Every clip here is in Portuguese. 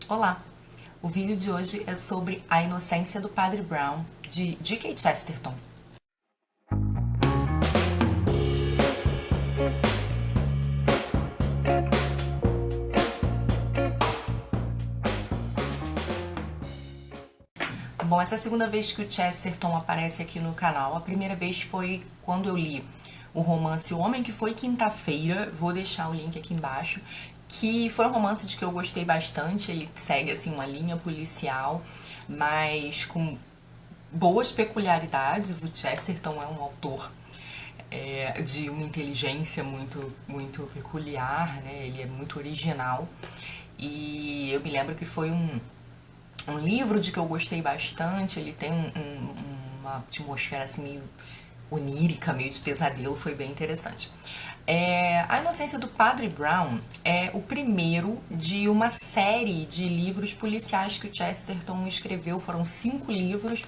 Olá! O vídeo de hoje é sobre A Inocência do Padre Brown, de G.K. Chesterton. Bom, essa é a segunda vez que o Chesterton aparece aqui no canal. A primeira vez foi quando eu li o romance O Homem que Foi Quinta-feira, vou deixar o link aqui embaixo, que foi um romance de que eu gostei bastante. Ele segue assim uma linha policial, mas com boas peculiaridades. O Chesterton é um autor de uma inteligência muito peculiar, né? Ele é muito original. E eu me lembro que foi um livro de que eu gostei bastante. Ele tem uma atmosfera assim meio onírica, meio de pesadelo, foi bem interessante. A Inocência do Padre Brown é o primeiro de uma série de livros policiais que o Chesterton escreveu. Foram 5 livros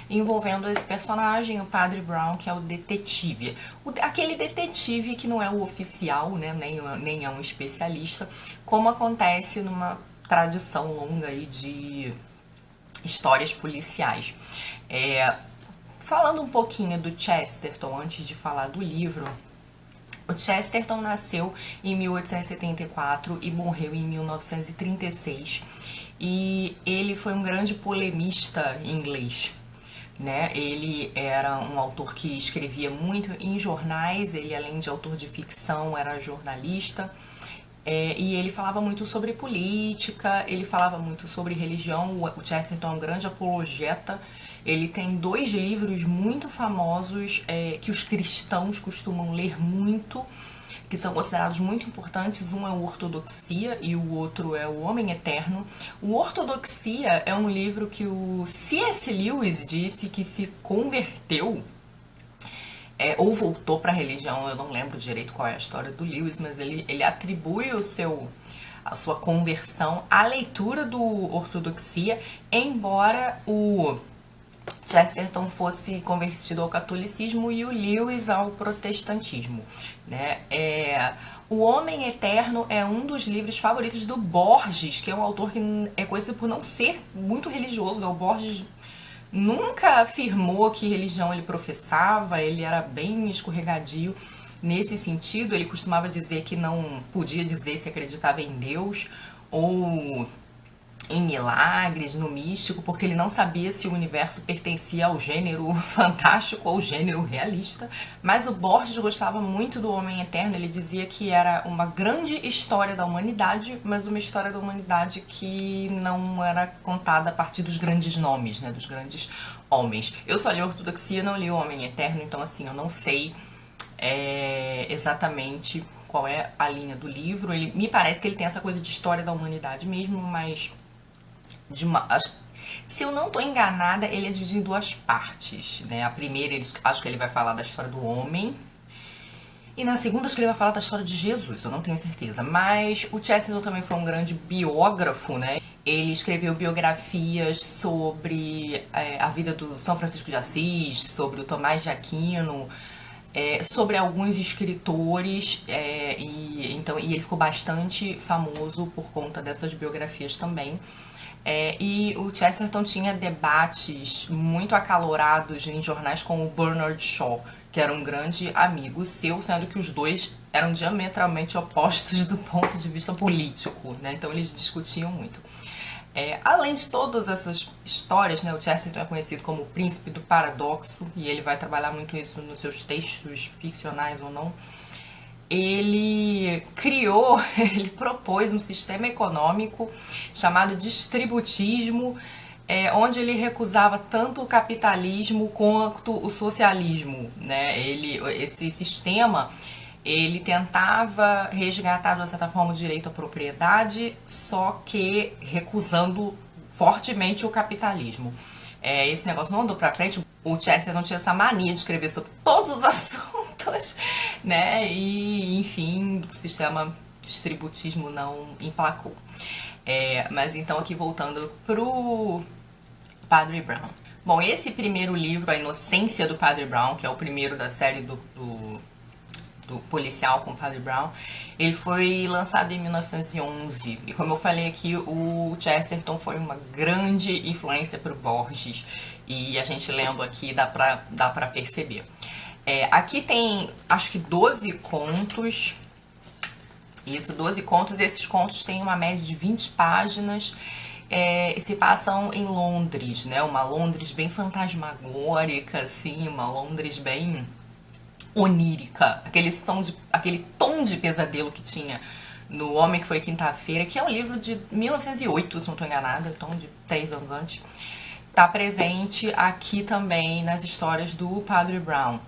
envolvendo esse personagem, o Padre Brown, que é o detetive. Aquele detetive que não é o oficial, né, nem é um especialista, como acontece numa tradição longa aí de histórias policiais. Falando um pouquinho do Chesterton, antes de falar do livro, o Chesterton nasceu em 1874 e morreu em 1936. E ele foi um grande polemista inglês, né? Ele era um autor que escrevia muito em jornais. Ele, além de autor de ficção, era jornalista. E ele falava muito sobre política, ele falava muito sobre religião. O Chesterton é um grande apologeta. Ele tem 2 livros muito famosos que os cristãos costumam ler muito, que são considerados muito importantes. Um é o Ortodoxia e o outro é O Homem Eterno. O Ortodoxia é um livro que o C.S. Lewis disse que se converteu ou voltou para a religião. Eu não lembro direito qual é a história do Lewis, mas ele atribui a sua conversão à leitura do Ortodoxia, embora o Chesterton fosse convertido ao catolicismo e o Lewis ao protestantismo, né? O Homem Eterno é um dos livros favoritos do Borges, que é um autor que é conhecido por não ser muito religioso, né? O Borges nunca afirmou que religião ele professava. Ele era bem escorregadio nesse sentido. Ele costumava dizer que não podia dizer se acreditava em Deus ou em milagres, no místico, porque ele não sabia se o universo pertencia ao gênero fantástico ou ao gênero realista. Mas o Borges gostava muito do Homem Eterno. Ele dizia que era uma grande história da humanidade, mas uma história da humanidade que não era contada a partir dos grandes nomes, né, dos grandes homens. Eu só li a Ortodoxia, não li o Homem Eterno, então assim, eu não sei exatamente qual é a linha do livro. Ele me parece que ele tem essa coisa de história da humanidade mesmo, mas se eu não estou enganada, ele é dividido em 2 partes, né? A primeira, acho que ele vai falar da história do homem, e na segunda acho que ele vai falar da história de Jesus, eu não tenho certeza. Mas o Chesterton também foi um grande biógrafo, né? Ele escreveu biografias sobre a vida do São Francisco de Assis, sobre o Tomás de Aquino, sobre alguns escritores, e ele ficou bastante famoso por conta dessas biografias também. E o Chesterton tinha debates muito acalorados em jornais com o Bernard Shaw, que era um grande amigo seu, sendo que os dois eram diametralmente opostos do ponto de vista político, né? Então eles discutiam muito. Além de todas essas histórias, né, o Chesterton é conhecido como o príncipe do paradoxo, e ele vai trabalhar muito isso nos seus textos, ficcionais ou não. Ele propôs um sistema econômico chamado distributismo, onde ele recusava tanto o capitalismo quanto o socialismo, né? Esse sistema, ele tentava resgatar, de certa forma, o direito à propriedade, só que recusando fortemente o capitalismo. Esse negócio não andou pra frente. O Chesterton tinha essa mania de escrever sobre todos os assuntos, né? E, enfim, o sistema distributismo não emplacou. Mas então, aqui voltando pro Padre Brown. Bom, esse primeiro livro, A Inocência do Padre Brown, que é o primeiro da série do do policial com o Padre Brown, ele foi lançado em 1911. E como eu falei aqui, o Chesterton foi uma grande influência para o Borges. E a gente lendo aqui dá pra perceber. Aqui tem, acho que 12 contos. Isso, 12 contos. E esses contos têm uma média de 20 páginas. Se passam em Londres, né? Uma Londres bem fantasmagórica, assim, uma Londres bem onírica, aquele tom de pesadelo que tinha no Homem que Foi Quinta-feira, que é um livro de 1908, se não estou enganada, então de 3 anos antes, está presente aqui também nas histórias do Padre Brown.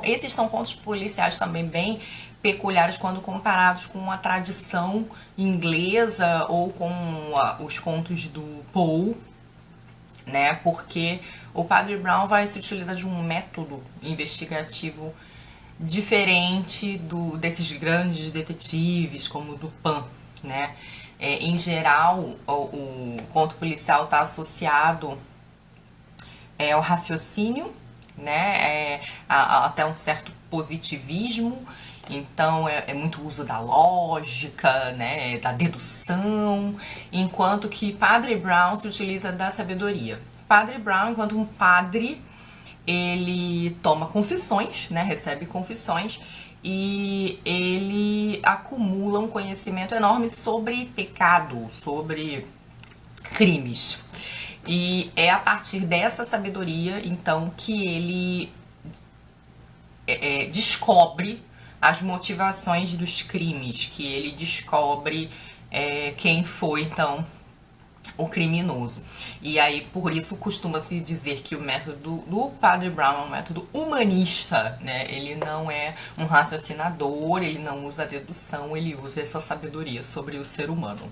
Esses são contos policiais também bem peculiares quando comparados com a tradição inglesa ou com os contos do Poe, né? Porque o Padre Brown vai se utilizar de um método investigativo diferente desses grandes detetives como o Dupin, né? Em geral, o conto policial está associado ao raciocínio, né? Até um certo positivismo. Então é muito uso da lógica, né, da dedução, enquanto que Padre Brown se utiliza da sabedoria. Padre Brown, enquanto um padre, ele toma confissões, né, recebe confissões, e ele acumula um conhecimento enorme sobre pecado, sobre crimes. E é a partir dessa sabedoria, então, que ele descobre as motivações dos crimes, que ele descobre quem foi, então, o criminoso. E aí, por isso, costuma-se dizer que o método do Padre Brown é um método humanista, né? Ele não é um raciocinador, ele não usa a dedução, ele usa essa sabedoria sobre o ser humano.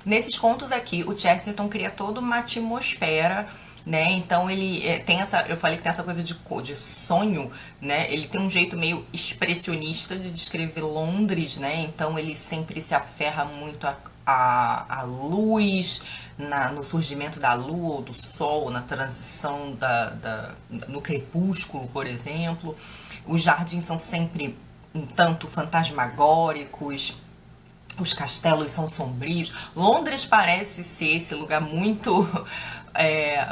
Nesses contos aqui, o Chesterton cria toda uma atmosfera, né? Então ele tem eu falei que tem essa coisa de sonho, né? Ele tem um jeito meio expressionista de descrever Londres, né? Então ele sempre se aferra muito à luz, no surgimento da lua ou do sol, na transição no crepúsculo, por exemplo. Os jardins são sempre um tanto fantasmagóricos. Os castelos são sombrios. Londres parece ser esse lugar muito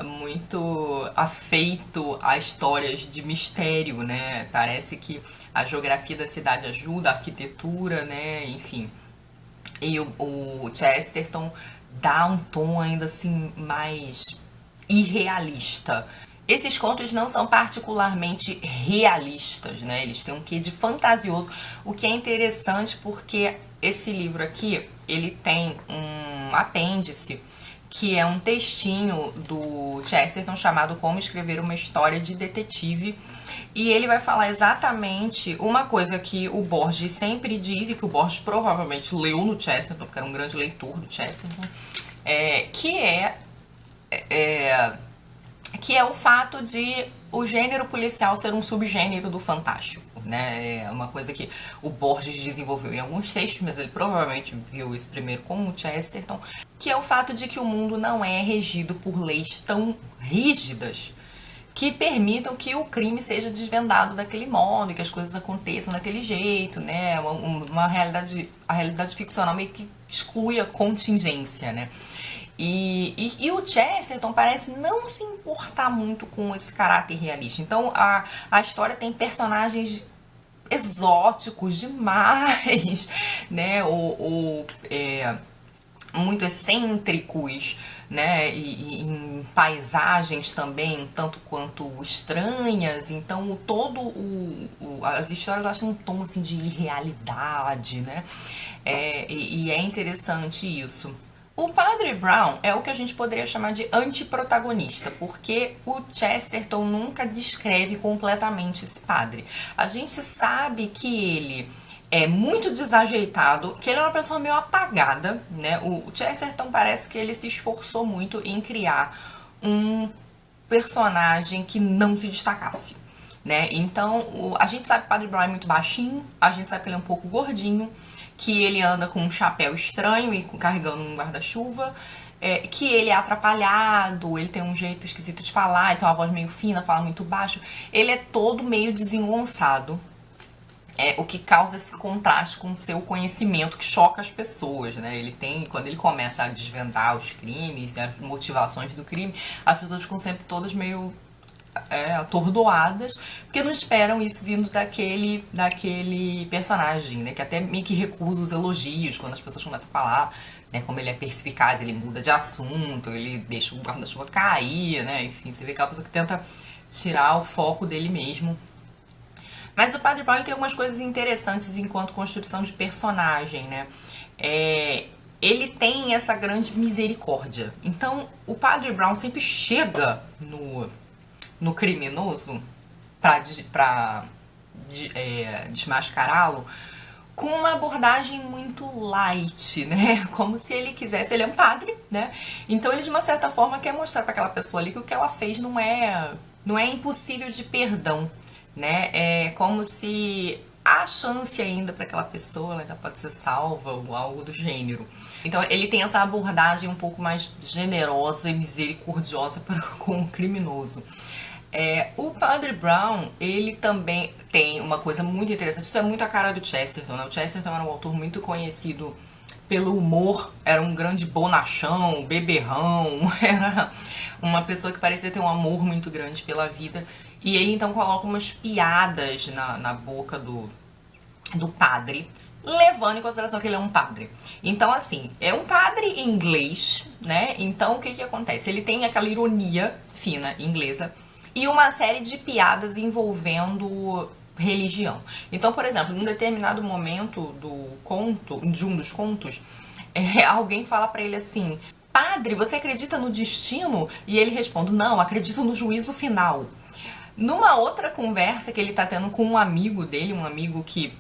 muito afeito a histórias de mistério, né? Parece que a geografia da cidade ajuda, a arquitetura, né? Enfim. E o Chesterton dá um tom ainda assim mais irrealista. Esses contos não são particularmente realistas, né? Eles têm um quê de fantasioso, o que é interessante porque esse livro aqui, ele tem um apêndice que é um textinho do Chesterton chamado Como Escrever uma História de Detetive, e ele vai falar exatamente uma coisa que o Borges sempre diz, e que o Borges provavelmente leu no Chesterton, porque era um grande leitor do Chesterton, que é o fato de o gênero policial ser um subgênero do fantástico, né? É uma coisa que o Borges desenvolveu em alguns textos, mas ele provavelmente viu isso primeiro com o Chesterton, que é o fato de que o mundo não é regido por leis tão rígidas que permitam que o crime seja desvendado daquele modo, que as coisas aconteçam daquele jeito, né? A realidade ficcional meio que exclui a contingência, né? E o Chesterton parece não se importar muito com esse caráter realista. Então a história tem personagens exóticos demais, né? Muito excêntricos, né? E em paisagens também, tanto quanto estranhas. Então as histórias elas têm um tom assim de irrealidade, né? E é interessante isso. O Padre Brown é o que a gente poderia chamar de antiprotagonista, porque o Chesterton nunca descreve completamente esse padre. A gente sabe que ele é muito desajeitado, que ele é uma pessoa meio apagada, né? O Chesterton parece que ele se esforçou muito em criar um personagem que não se destacasse, né? Então, a gente sabe que o Padre Brown é muito baixinho, a gente sabe que ele é um pouco gordinho, que ele anda com um chapéu estranho e carregando um guarda-chuva, que ele é atrapalhado, ele tem um jeito esquisito de falar, ele tem uma voz meio fina, fala muito baixo. Ele é todo meio desengonçado. O que causa esse contraste com o seu conhecimento que choca as pessoas, né? Ele tem, quando ele começa a desvendar os crimes, as motivações do crime, as pessoas ficam sempre todas meio atordoadas, porque não esperam isso vindo daquele personagem, né? Que até meio que recusa os elogios quando as pessoas começam a falar, né? Como ele é perspicaz, ele muda de assunto, ele deixa o guarda-chuva cair, né? Enfim, você vê aquela pessoa que tenta tirar o foco dele mesmo. Mas o Padre Brown tem algumas coisas interessantes enquanto construção de personagem, né? Ele tem essa grande misericórdia. Então, o Padre Brown sempre chega no criminoso pra desmascará-lo com uma abordagem muito light, né? Como se ele quisesse... Ele é um padre, né? Então, ele, de uma certa forma, quer mostrar pra aquela pessoa ali que o que ela fez não é impossível de perdão, né? É como se há chance ainda para aquela pessoa, ela ainda pode ser salva ou algo do gênero. Então ele tem essa abordagem um pouco mais generosa e misericordiosa com o criminoso. O Padre Brown, ele também tem uma coisa muito interessante, isso é muito a cara do Chesterton, né? O Chesterton era um autor muito conhecido pelo humor, era um grande bonachão, beberrão, era uma pessoa que parecia ter um amor muito grande pela vida. E ele então coloca umas piadas na boca do padre, levando em consideração que ele é um padre. Então, assim, é um padre inglês, né? Então, o que acontece? Ele tem aquela ironia fina inglesa e uma série de piadas envolvendo religião. Então, por exemplo, em um determinado momento de um dos contos, alguém fala pra ele assim: padre, você acredita no destino? E ele responde: não, acredito no juízo final. Numa outra conversa que ele tá tendo com um amigo dele, um amigo que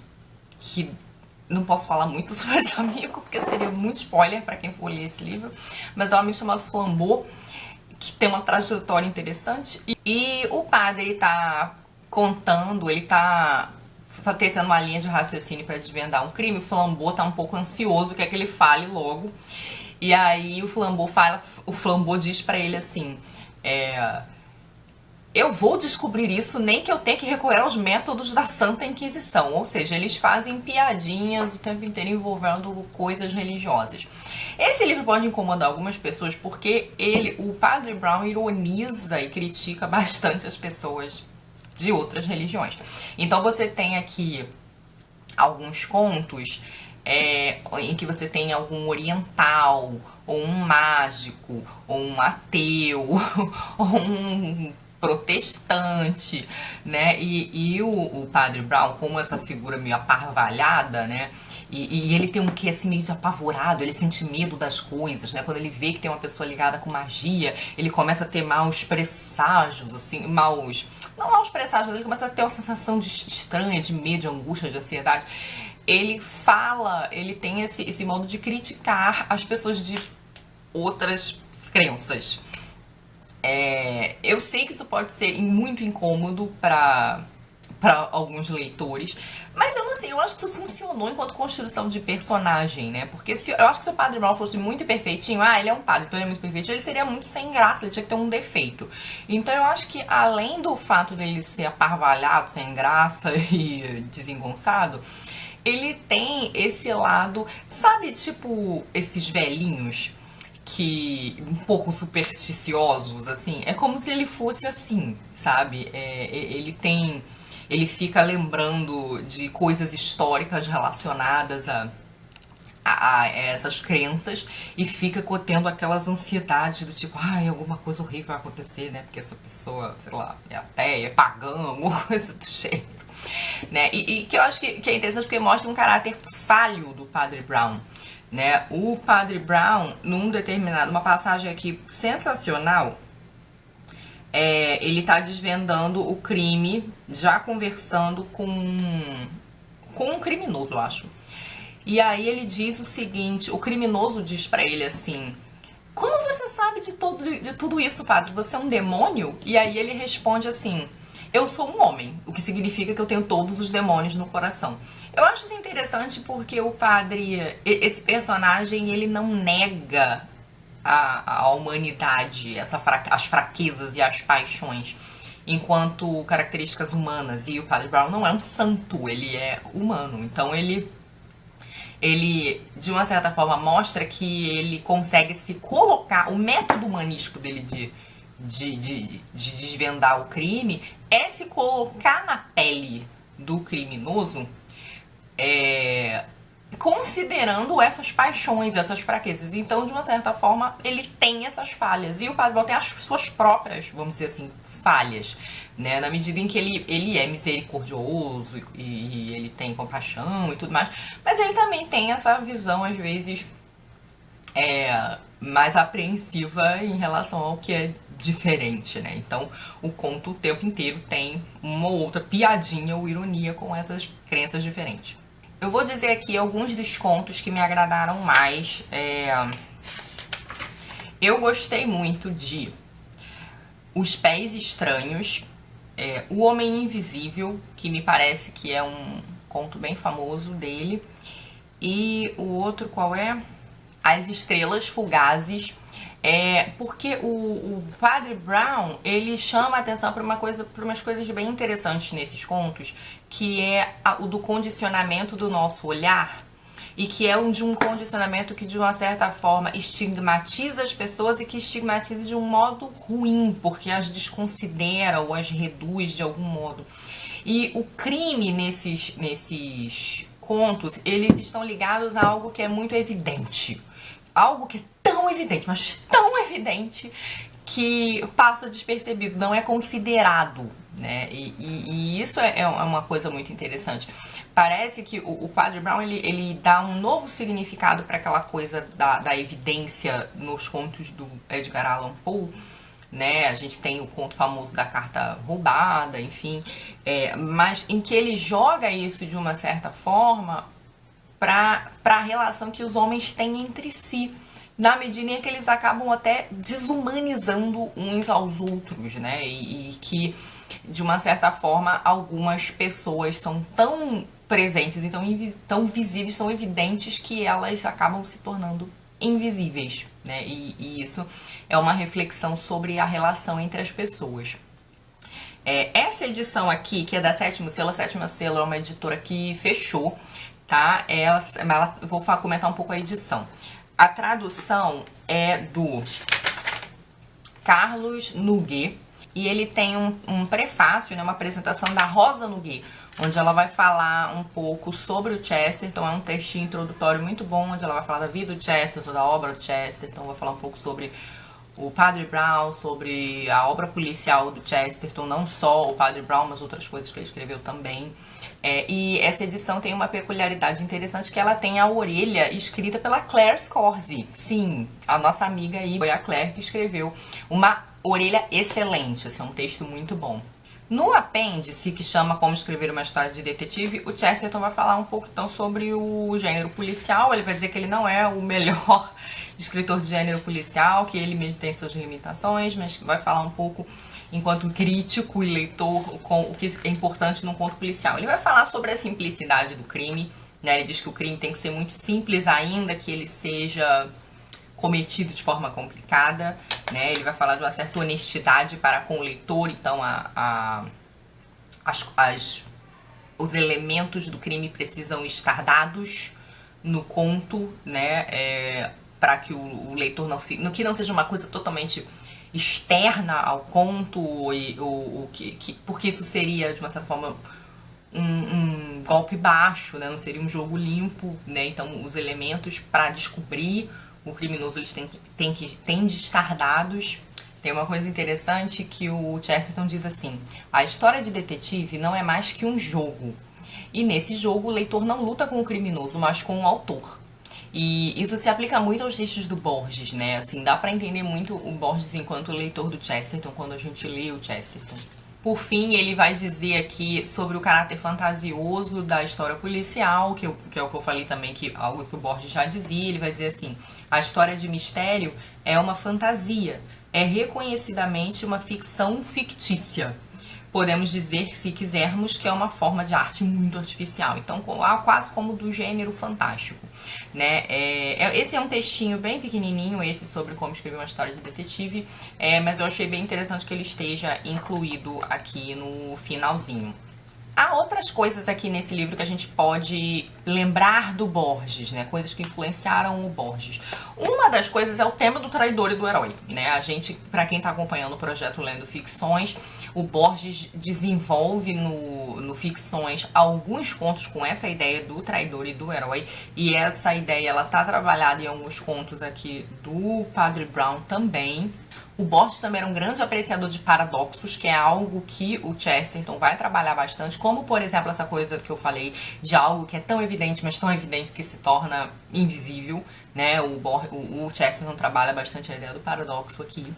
não posso falar muito sobre esse amigo, porque seria muito spoiler pra quem for ler esse livro, mas é um amigo chamado Flambeau, que tem uma trajetória interessante. E o padre, ele tá contando, ele tá tecendo uma linha de raciocínio pra desvendar um crime. O Flambeau tá um pouco ansioso, quer que ele fale logo. E aí o Flambeau diz pra ele assim: eu vou descobrir isso, nem que eu tenha que recorrer aos métodos da Santa Inquisição. Ou seja, eles fazem piadinhas o tempo inteiro envolvendo coisas religiosas. Esse livro pode incomodar algumas pessoas porque o Padre Brown ironiza e critica bastante as pessoas de outras religiões. Então você tem aqui alguns contos em que você tem algum oriental, ou um mágico, ou um ateu, ou um protestante, né? E o Padre Brown, como essa figura meio aparvalhada, né? E ele tem um quê assim meio de apavorado, ele sente medo das coisas, né? Quando ele vê que tem uma pessoa ligada com magia, ele começa a ter maus presságios, assim, não maus presságios, mas ele começa a ter uma sensação estranha, de medo, de angústia, de ansiedade. Ele tem esse modo de criticar as pessoas de outras crenças. Eu sei que isso pode ser muito incômodo para alguns leitores, mas eu não sei, eu acho que isso funcionou enquanto construção de personagem, né? Porque eu acho que se o Padre Brown fosse muito perfeitinho, ele é um padre, então ele é muito perfeitinho, ele seria muito sem graça, ele tinha que ter um defeito. Então eu acho que além do fato dele ser aparvalhado, sem graça e desengonçado, ele tem esse lado, sabe, tipo esses velhinhos que um pouco supersticiosos, assim, é como se ele fosse assim, sabe? Ele fica lembrando de coisas históricas relacionadas a essas crenças e fica tendo aquelas ansiedades do tipo, alguma coisa horrível vai acontecer, né? Porque essa pessoa, sei lá, é ateia, é pagã, alguma coisa do gênero, né? E que eu acho que é interessante porque mostra um caráter falho do Padre Brown, né? O Padre Brown, uma passagem aqui sensacional, ele tá desvendando o crime, já conversando com um criminoso, eu acho. E aí ele diz o seguinte, o criminoso diz pra ele assim: como você sabe de tudo isso, padre? Você é um demônio? E aí ele responde assim: eu sou um homem, o que significa que eu tenho todos os demônios no coração. Eu acho isso interessante porque o padre, esse personagem, ele não nega a humanidade, as fraquezas e as paixões enquanto características humanas. E o Padre Brown não é um santo, ele é humano. Então ele de uma certa forma mostra que ele consegue se colocar, o método humanístico dele de desvendar o crime é se colocar na pele do criminoso, considerando essas paixões, essas fraquezas. Então, de uma certa forma, ele tem essas falhas. E o Padre Brown tem as suas próprias, vamos dizer assim, falhas, né? Na medida em que ele é misericordioso e ele tem compaixão e tudo mais. Mas ele também tem essa visão, às vezes, mais apreensiva em relação ao que é diferente, né? Então, o conto o tempo inteiro tem uma ou outra piadinha ou ironia com essas crenças diferentes. Eu vou dizer aqui alguns dos contos que me agradaram mais. Eu gostei muito de Os Pés Estranhos, O Homem Invisível, que me parece que é um conto bem famoso dele, e o outro qual é? As Estrelas Fugazes. Porque o Padre Brown, ele chama a atenção para umas coisas bem interessantes nesses contos, que é o do condicionamento do nosso olhar, e que é de um condicionamento que, de uma certa forma, estigmatiza as pessoas e que estigmatiza de um modo ruim, porque as desconsidera ou as reduz de algum modo. E o crime nesses contos, eles estão ligados a algo que é muito evidente. Algo que é tão evidente, mas tão evidente, que passa despercebido, não é considerado, né? E isso é uma coisa muito interessante. Parece que o Padre Brown, ele dá um novo significado para aquela coisa da evidência nos contos do Edgar Allan Poe, né? A gente tem o conto famoso da carta roubada, enfim, mas em que ele joga isso de uma certa forma para a relação que os homens têm entre si, na medida em que eles acabam até desumanizando uns aos outros, né? E que, de uma certa forma, algumas pessoas são tão presentes e tão visíveis, tão evidentes, que elas acabam se tornando invisíveis, né? E isso é uma reflexão sobre a relação entre as pessoas. Essa edição aqui, que é da Sétimo Selo, a Sétima Selo é uma editora que fechou, tá? Vou comentar um pouco a edição. A tradução é do Carlos Noguet, e ele tem um prefácio, né, uma apresentação da Rosa Noguet, onde ela vai falar um pouco sobre o Chesterton. É um textinho introdutório muito bom, onde ela vai falar da vida do Chesterton, da obra do Chesterton, vai falar um pouco sobre o Padre Brown, sobre a obra policial do Chesterton, não só o Padre Brown, mas outras coisas que ele escreveu também. E essa edição tem uma peculiaridade interessante, que ela tem a orelha escrita pela Claire Scorsese. Sim, a nossa amiga aí foi a Claire que escreveu uma orelha excelente, assim, é um texto muito bom. No apêndice, que chama Como Escrever uma História de Detetive, o Chesterton vai falar um pouco então sobre o gênero policial. Ele vai dizer que ele não é o melhor escritor de gênero policial, que ele mesmo tem suas limitações, mas vai falar um pouco enquanto crítico e leitor com o que é importante num conto policial. Ele vai falar sobre a simplicidade do crime, né? Ele diz que o crime tem que ser muito simples, ainda que ele seja cometido de forma complicada, né? Ele vai falar de uma certa honestidade para com o leitor, então os elementos do crime precisam estar dados no conto, né? Para que o leitor não fique, que não seja uma coisa totalmente externa ao conto, porque isso seria, de uma certa forma, um golpe baixo, né? Não seria um jogo limpo, né? Então, os elementos para descobrir o criminoso, eles têm de estar dados. Tem uma coisa interessante que o Chesterton diz assim: a história de detetive não é mais que um jogo, e nesse jogo o leitor não luta com o criminoso, mas com o autor. E isso se aplica muito aos textos do Borges, né? Assim, dá pra entender muito o Borges enquanto leitor do Chesterton, quando a gente lê o Chesterton. Por fim, ele vai dizer aqui sobre o caráter fantasioso da história policial, que é o que eu falei também, que algo que o Borges já dizia. Ele vai dizer assim: a história de mistério é uma fantasia, é reconhecidamente uma ficção fictícia. podemos dizer, se quisermos, que é uma forma de arte muito artificial. Então, quase como do gênero fantástico, né? Esse é um textinho bem pequenininho, esse sobre como escrever uma história de detetive, mas eu achei bem interessante que ele esteja incluído aqui no finalzinho. Há outras coisas aqui nesse livro que a gente pode lembrar do Borges, né? Coisas que influenciaram o Borges. Uma das coisas é o tema do traidor e do herói, né? A gente, pra quem tá acompanhando o projeto Lendo Ficções, o Borges desenvolve no Ficções alguns contos com essa ideia do traidor e do herói. E essa ideia, ela tá trabalhada em alguns contos aqui do Padre Brown também. O Borges também era um grande apreciador de paradoxos, que é algo que o Chesterton vai trabalhar bastante, como, por exemplo, essa coisa que eu falei de algo que é tão evidente, mas tão evidente que se torna invisível, né? O Chesterton trabalha bastante a ideia do paradoxo aqui.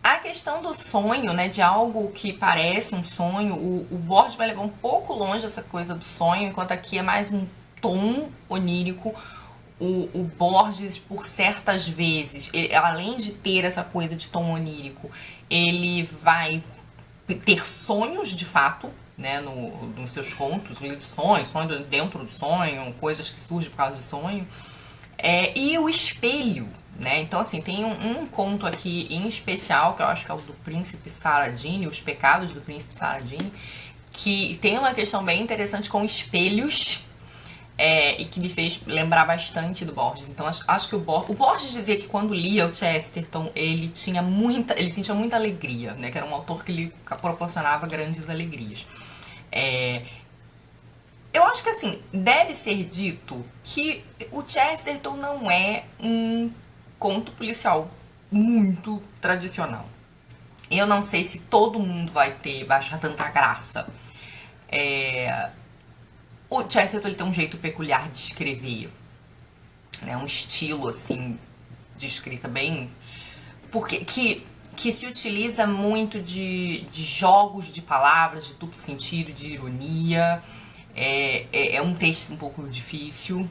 A questão do sonho, né, de algo que parece um sonho, o Borges vai levar um pouco longe essa coisa do sonho, enquanto aqui é mais um tom onírico. O Borges, por certas vezes, além de ter essa coisa de tom onírico, ele vai ter sonhos de fato, né, nos seus contos, sonho dentro do sonho, coisas que surgem por causa de sonho, e o espelho, né? Então, assim, tem um conto aqui em especial, que eu acho que é o do Príncipe Saradine, Os Pecados do Príncipe Saradine, que tem uma questão bem interessante com espelhos, e que me fez lembrar bastante do Borges. Então acho que o Borges dizia que quando lia o Chesterton, ele sentia muita alegria, né? Que era um autor que lhe proporcionava grandes alegrias. Eu acho que, assim, deve ser dito que o Chesterton não é um conto policial muito tradicional. Eu não sei se todo mundo vai achar tanta graça. O Chesterton, ele tem um jeito peculiar de escrever, né? Um estilo, assim, de escrita bem... porque que se utiliza muito de jogos de palavras, de duplo sentido, de ironia. É um texto um pouco difícil,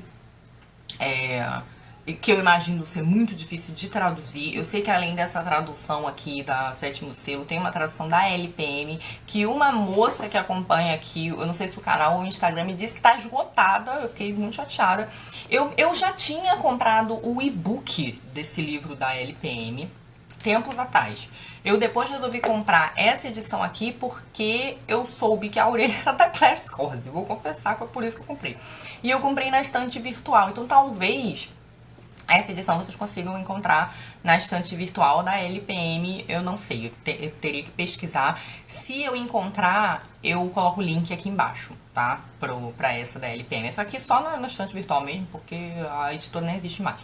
que eu imagino ser muito difícil de traduzir. Eu sei que além dessa tradução aqui da Sétimo Selo, tem uma tradução da LPM, que uma moça que acompanha aqui, eu não sei se o canal ou o Instagram, me disse que tá esgotada. Eu fiquei muito chateada. Eu já tinha comprado o e-book desse livro da LPM tempos atrás. Eu depois resolvi comprar essa edição aqui porque eu soube que a orelha era da Claire Scorsese. Vou confessar que foi por isso que eu comprei. E eu comprei na estante virtual. Então talvez essa edição vocês consigam encontrar na estante virtual da LPM, eu não sei, eu teria que pesquisar. Se eu encontrar, eu coloco o link aqui embaixo, tá? Pra essa da LPM. Essa aqui só na estante virtual mesmo, porque a editora não existe mais.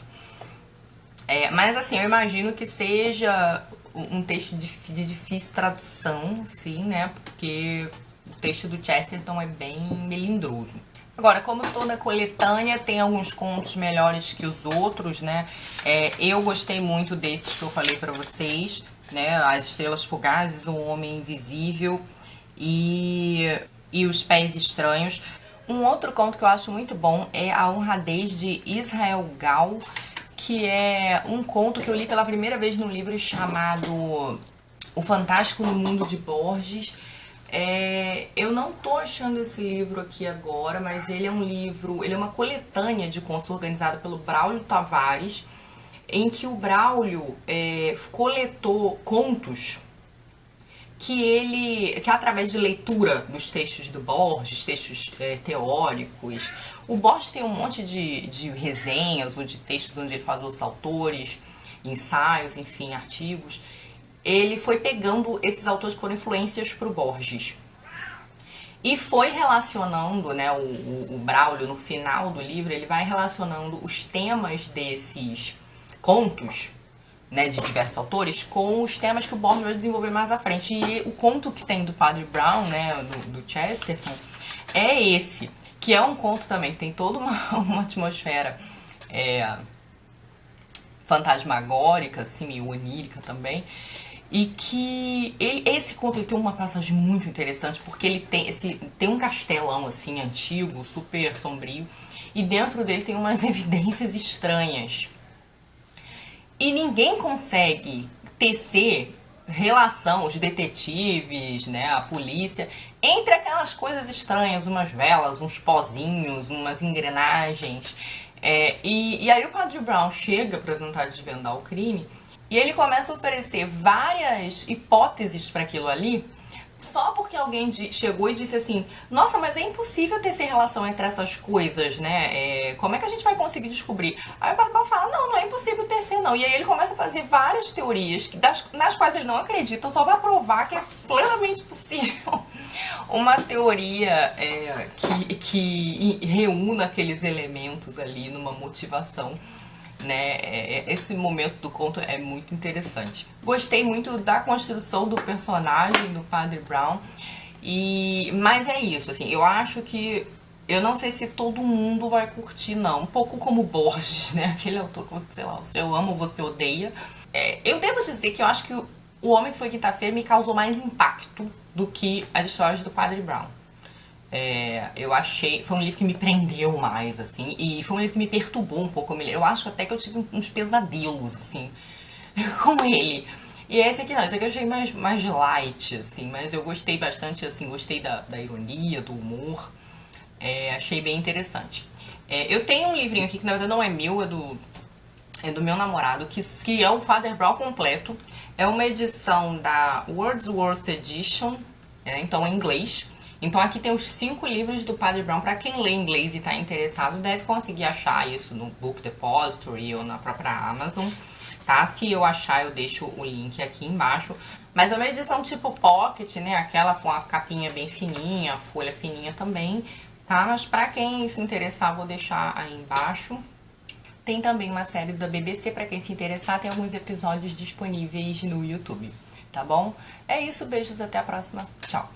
Mas assim, eu imagino que seja um texto de difícil tradução, sim, né? Porque o texto do Chesterton é bem melindroso. Agora, como toda coletânea, tem alguns contos melhores que os outros, né? Eu gostei muito desses que eu falei pra vocês, né? As Estrelas Fugazes, O Homem Invisível e Os Pés Estranhos. Um outro conto que eu acho muito bom é A Honradez de Israel Gal, que é um conto que eu li pela primeira vez num livro chamado O Fantástico no Mundo de Borges. Eu não tô achando esse livro aqui agora, mas ele é um livro, ele é uma coletânea de contos organizada pelo Braulio Tavares, em que o Braulio coletou contos que através de leitura dos textos do Borges, textos teóricos. O Borges tem um monte de resenhas ou de textos onde ele faz outros autores, ensaios, enfim, artigos. Ele foi pegando esses autores que foram influências para o Borges. E foi relacionando, né, o Braulio, no final do livro, ele vai relacionando os temas desses contos, né, de diversos autores, com os temas que o Borges vai desenvolver mais à frente. E o conto que tem do Padre Brown, né, do Chesterton, é esse, que é um conto também que tem toda uma atmosfera fantasmagórica, assim, meio onírica também. E que esse conto ele tem uma passagem muito interessante, porque ele tem um castelão assim antigo, super sombrio, e dentro dele tem umas evidências estranhas. E ninguém consegue tecer relação, os detetives, né, a polícia, entre aquelas coisas estranhas, umas velas, uns pozinhos, umas engrenagens. E aí o Padre Brown chega para tentar desvendar o crime e ele começa a oferecer várias hipóteses para aquilo ali, só porque alguém chegou e disse assim: nossa, mas é impossível ter essa relação entre essas coisas, né? Como é que a gente vai conseguir descobrir? Aí o Padre Brown fala: não é impossível ter ser, não. E aí ele começa a fazer várias teorias nas quais ele não acredita, só vai provar que é plenamente possível uma teoria que reúna aqueles elementos ali numa motivação, né? Esse momento do conto é muito interessante. Gostei muito da construção do personagem do Padre Brown, mas é isso, assim, eu acho que eu não sei se todo mundo vai curtir, não. Um pouco como Borges, né? Aquele autor que, sei lá, você ama ou você odeia. Eu devo dizer que eu acho que O Homem que Foi Quinta-feira me causou mais impacto do que as histórias do Padre Brown. Eu achei, foi um livro que me prendeu mais, assim, e foi um livro que me perturbou um pouco. Eu acho até que eu tive uns pesadelos, assim, com ele. E esse aqui não, esse aqui eu achei mais light, assim, mas eu gostei bastante, assim, gostei da ironia, do humor, achei bem interessante. Eu tenho um livrinho aqui que na verdade não é meu, é do meu namorado, que é o Father Brown completo. É uma edição da Wordsworth Edition, então em inglês. Então aqui tem os 5 livros do Padre Brown. Para quem lê inglês e está interessado, deve conseguir achar isso no Book Depository ou na própria Amazon, tá? Se eu achar, eu deixo o link aqui embaixo. Mas é uma edição tipo pocket, né? Aquela com a capinha bem fininha, a folha fininha também, tá? Mas para quem se interessar, vou deixar aí embaixo. Tem também uma série da BBC, para quem se interessar, tem alguns episódios disponíveis no YouTube, tá bom? É isso, beijos, até a próxima, tchau!